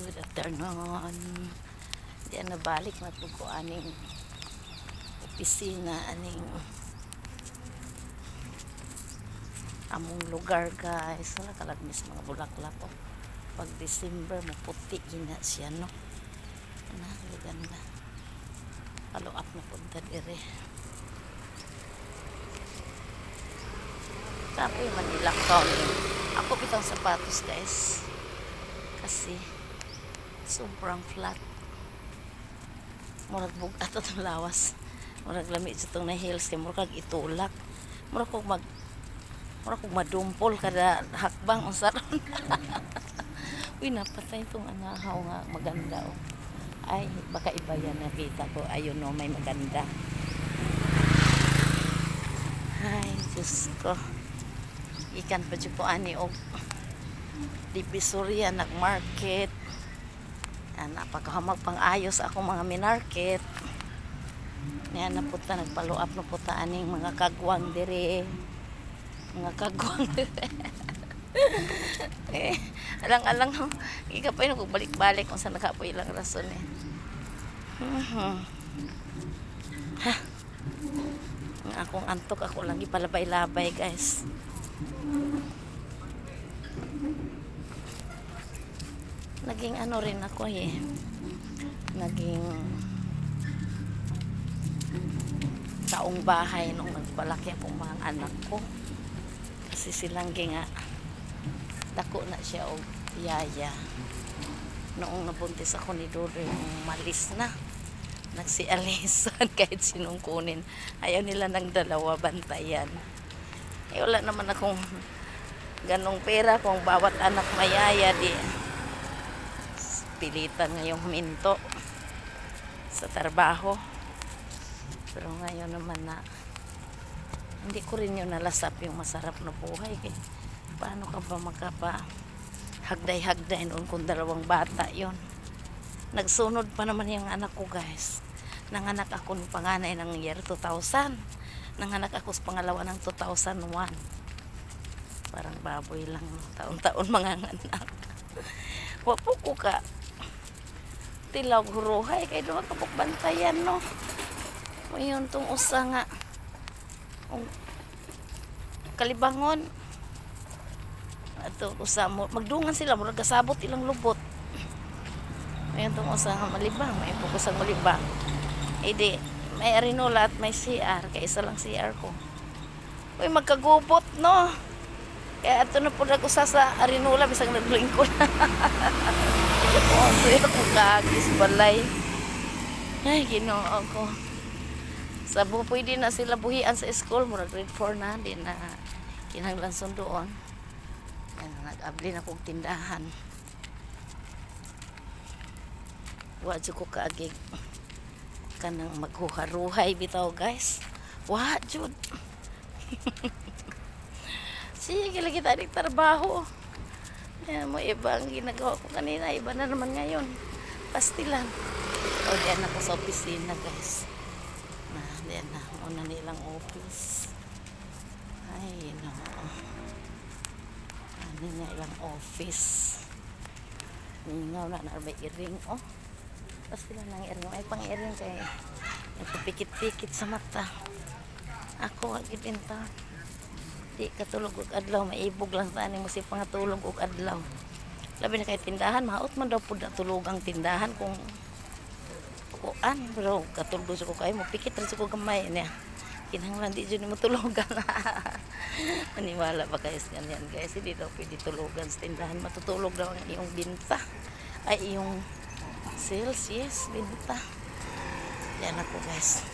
Good afternoon. Diyan nabalik na po ko aning opisina, aning among lugar guys. Wala kalagmis mga bulaklak ko. Pag December maputi gina siya no. Ganda. Follow up na punta dire. Kapoy Manila County. Ako pitang sapatos guys. Kasi sobrang flat. Murag bugat at lawas. Murag lamig sa itong na hills. Murag itulak. Murag kong madumpol kada hakbang ang saron. Uy, napatay itong anahaw nga maganda oh. Ay, baka iba yan nakita ko. Ayun no, may maganda. Ay, Diyos ko. Ikan pa dyan po ani o Divisoria nag-market. Napakahamag pang ayos ako mga minarket. Yan napunta nagpalo up na puta aning mga kagwang dire. Mga kagwang dire. Alang-alang ikapay na kung balik-balik kung saan nakapoy ilang rason eh. Akong antok ako lang ipalabay-labay guys. Naging ano rin ako eh. Naging taong bahay nung nagpalaki akong mga anak ko. Kasi silang nga dako na siya o yaya. Noong nabuntis ako ni Dodo yung malis na. Nagsialisan kahit sinong kunin. Ayaw nila ng dalawa bantayan. Eh wala naman akong ganong pera kung bawat anak mayaya di pilitan ngayong minto sa trabaho. Pero ngayon naman na hindi ko rin yun nalasap yung masarap na buhay eh. Paano ka ba magkapa hagday-hagday noon kung dalawang bata yon. Nagsunod pa naman yung anak ko guys. Nanganak ako ng panganay ng year 2000. Nanganak ako sa pangalawa ng 2001. Parang baboy lang taon-taon mga anak. Wapo ko ka tilaw huruhay kay duwa ka bantayan no. Mayon tong usa nga kalibangon ato usa mo magdungan sila murag kasabot ilang lubot. Mayon tong usa nga malibang may fokus ang malibang. Di may arinola at may CR kay isa lang CR ko. Uy magkagubot no. Kaya ato na po nag-usa sa arinola bisang naglingkod. So yun ako kaagis balay. Ay ginoo ko. Sabo pwede na sila buhian sa school. Murag grade 4 na. Di na kinahanglan sundoon. Nag-abli na kong tindahan. Wadyo ko kaagig. Kanang maghuharuhay bitaw guys. Wadyo. Sige lagi tayo trabaho. Yan mo iba ang ginagawa ko kanina. Iba na naman ngayon. Pastilan. O diyan ako sa opisina guys. Diyan na. Una nilang office. Ay no. Ano niya ilang office. Ningaw na may iring. Oh. Pastilan ng iring. Ay pang iring kay nagpipikit-pikit sa mata. Ako agibinta. Di katulog og adlaw maibog lang tani mo si pangatulog og adlaw. Labi na kay tindahan maot man daw pud natulog ang tindahan kung kuan pero katulog ko kay mo pikit ra ko gamay niya. Kinahanglan di jud mo tulogan. Maniwala ba kayo sa ganyan guys? Hindi daw pwede tulogan sa tindahan. Matutulog daw ang iyong binta. Ay iyong sales, yes, binta. Yan ako guys.